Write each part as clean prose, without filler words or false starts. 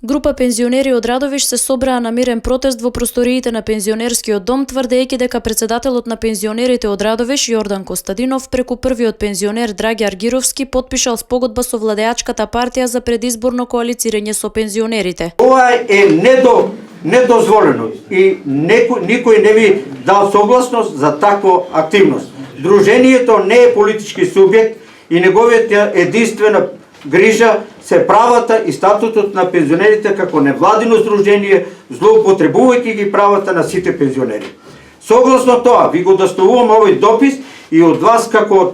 Група пензионери од Радовиш се собраа на мирен протест во просториите на пензионерскиот дом, тврдејќи дека председателот на пензионерите од Радовиш Јордан Костадинов преку првиот пензионер Драги Аргировски потпишал спогодба со владеачката партија за предизборно коалицирање со пензионерите. Ова е недозволено и никој не ви дал согласност за таква активност. Дружението не е политички субјект и неговиот единствена грижа се правата и статутот на пензионерите како невладино здружение, злоупотребувајќи ги правата на сите пензионери. Согласно тоа, ви го доставувам овој допис и од вас како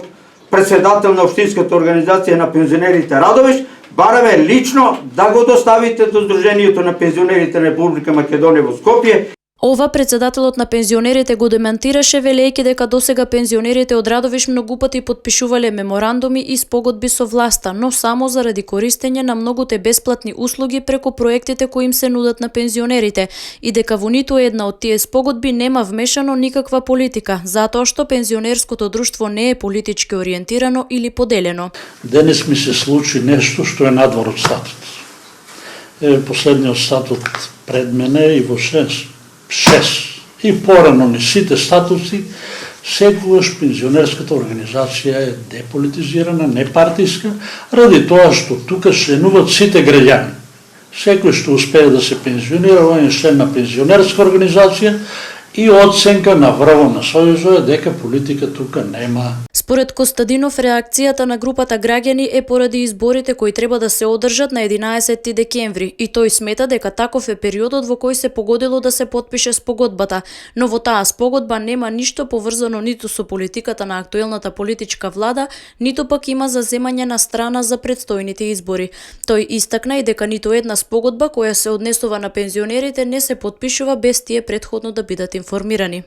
председател на Општинската организација на пензионерите Радовиш, бараме лично да го доставите до Сдруженијето на пензионерите на Република Македонија во Скопје. Ова председателот на пензионерите го демантираше, велејќи дека досега пензионерите од Радовиш многу пати потпишувале меморандуми и спогодби со власта, но само заради користење на многуте бесплатни услуги преку проектите кои им се нудат на пензионерите и дека во ниту една од тие спогодби нема вмешано никаква политика, затоа што пензионерското друштво не е политички ориентирано или поделено. Денес ми се случи нешто што е надвор од статут. Последниот статут пред мене и во 6 и порано ни сите статуси, секогаш пензионерската организација е деполитизирана, непартиска, ради тоа што тука членуваат сите граѓани. Секој што успее да се пензионира, он е член на пензионерска организација и оценка на врво на Сојузот е дека политика тука нема. Според Костадинов, реакцијата на групата граѓани е поради изборите кои треба да се одржат на 11 декември и тој смета дека таков е периодот во кој се погодило да се потпише спогодбата, но во таа спогодба нема ништо поврзано ниту со политиката на актуелната политичка влада, ниту пак има заземање на страна за предстојните избори. Тој истакна и дека ниту една спогодба која се однесува на пензионерите не се потпишува без тие претходно да бидат информирани.